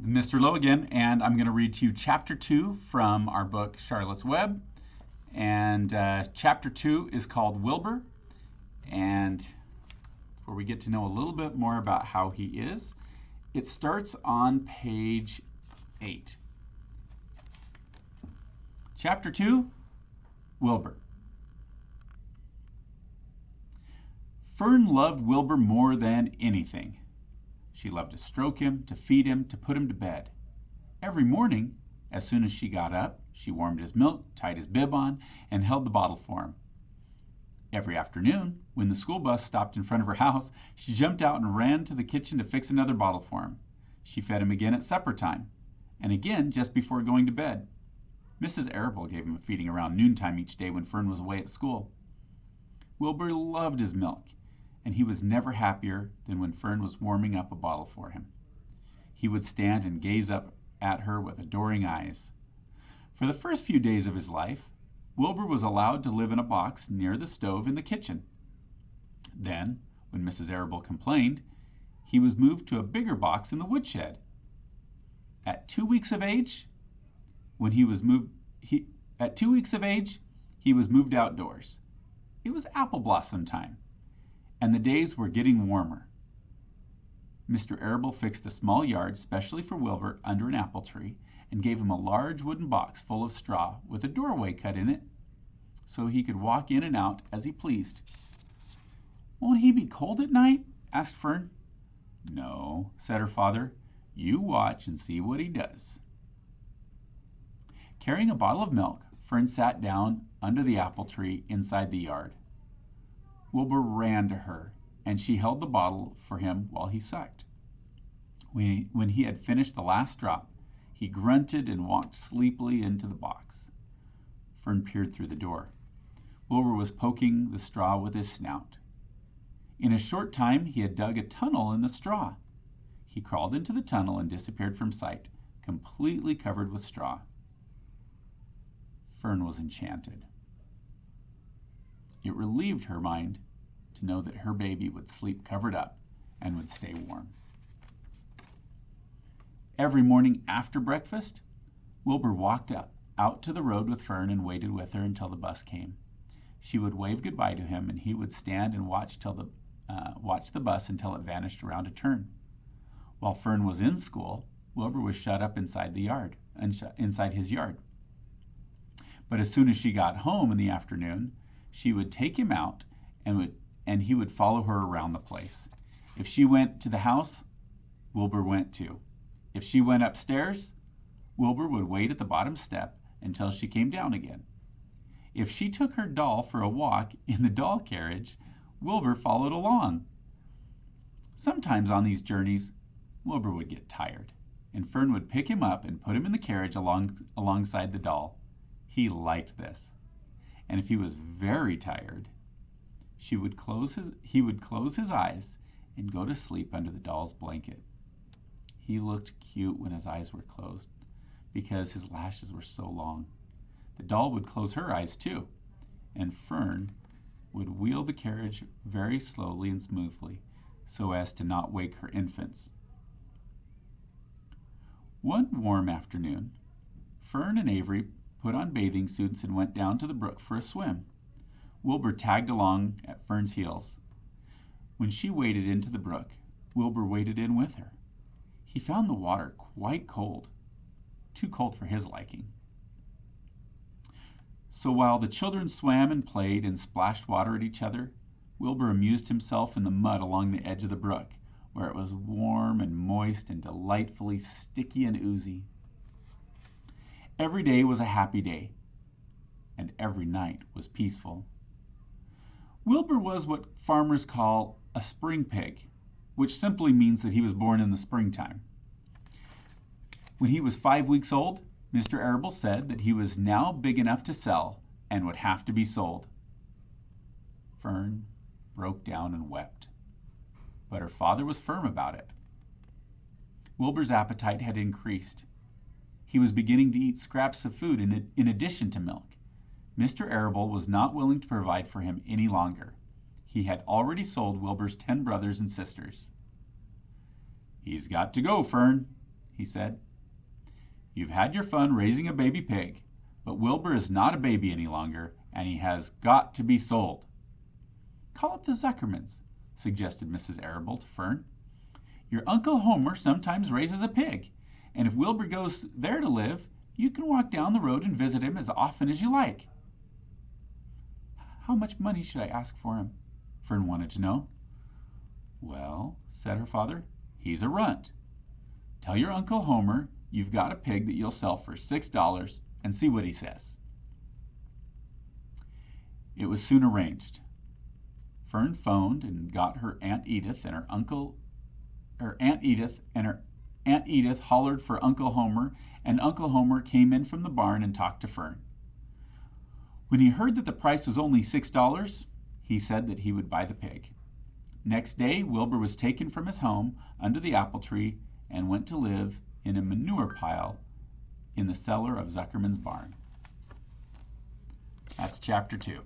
Mr. Lowe again, and I'm going to read to you Chapter 2 from our book, Charlotte's Web. And Chapter 2 is called Wilbur, and where we get to know a little bit more about how he is. It starts on page 8. Chapter 2, Wilbur. Fern loved Wilbur more than anything. She loved to stroke him, to feed him, to put him to bed. Every morning, as soon as she got up, she warmed his milk, tied his bib on, and held the bottle for him. Every afternoon, when the school bus stopped in front of her house, she jumped out and ran to the kitchen to fix another bottle for him. She fed him again at supper time, and again just before going to bed. Mrs. Arable gave him a feeding around noontime each day when Fern was away at school. Wilbur loved his milk, and he was never happier than when Fern was warming up a bottle for him. He would stand and gaze up at her with adoring eyes. For the first few days of his life, Wilbur was allowed to live in a box near the stove in the kitchen. Then, when Mrs. Arable complained, he was moved to a bigger box in the woodshed. At 2 weeks of age, he was moved outdoors. It was apple blossom time, and the days were getting warmer. Mr. Arable fixed a small yard specially for Wilbur under an apple tree and gave him a large wooden box full of straw with a doorway cut in it so he could walk in and out as he pleased. "Won't he be cold at night?" asked Fern. "No," said her father. "You watch and see what he does." Carrying a bottle of milk, Fern sat down under the apple tree inside the yard. Wilbur ran to her, and she held the bottle for him while he sucked. When he had finished the last drop, he grunted and walked sleepily into the box. Fern peered through the door. Wilbur was poking the straw with his snout. In a short time he had dug a tunnel in the straw. He crawled into the tunnel and disappeared from sight, completely covered with straw. Fern was enchanted. It relieved her mind to know that her baby would sleep covered up and would stay warm. Every morning after breakfast, Wilbur walked out to the road with Fern and waited with her until the bus came. She would wave goodbye to him, and he would stand and watch the bus until it vanished around a turn. While Fern was in school, Wilbur was shut up inside his yard. But as soon as she got home in the afternoon, she would take him out and he would follow her around the place. If she went to the house, Wilbur went too. If she went upstairs, Wilbur would wait at the bottom step until she came down again. If she took her doll for a walk in the doll carriage, Wilbur followed along. Sometimes on these journeys, Wilbur would get tired, and Fern would pick him up and put him in the carriage alongside the doll. He liked this. And if he was very tired, he would close his eyes and go to sleep under the doll's blanket. He looked cute when his eyes were closed because his lashes were so long. The doll would close her eyes too, and Fern would wheel the carriage very slowly and smoothly so as to not wake her infants. One warm afternoon, Fern and Avery put on bathing suits and went down to the brook for a swim. Wilbur tagged along at Fern's heels. When she waded into the brook, Wilbur waded in with her. He found the water quite cold, too cold for his liking. So while the children swam and played and splashed water at each other, Wilbur amused himself in the mud along the edge of the brook, where it was warm and moist and delightfully sticky and oozy. Every day was a happy day, and every night was peaceful. Wilbur was what farmers call a spring pig, which simply means that he was born in the springtime. When he was 5 weeks old, Mr. Arable said that he was now big enough to sell and would have to be sold. Fern broke down and wept, but her father was firm about it. Wilbur's appetite had increased. He was beginning to eat scraps of food in addition to milk. Mr. Arable was not willing to provide for him any longer. He had already sold Wilbur's 10 brothers and sisters. "He's got to go, Fern," he said. You've had your fun raising a baby pig, but Wilbur is not a baby any longer, and he has got to be sold. Call up the Zuckermans, suggested Mrs. Arable to Fern. Your Uncle Homer sometimes raises a pig, and if Wilbur goes there to live, you can walk down the road and visit him as often as you like. How much money should I ask for him? Fern wanted to know. Well, said her father, he's a runt. Tell your Uncle Homer you've got a pig that you'll sell for $6 and see what he says. It was soon arranged. Fern phoned and got her Aunt Edith, and her Aunt Edith hollered for Uncle Homer, and Uncle Homer came in from the barn and talked to Fern. When he heard that the price was only $6, he said that he would buy the pig. Next day, Wilbur was taken from his home under the apple tree and went to live in a manure pile in the cellar of Zuckerman's barn. That's chapter 2.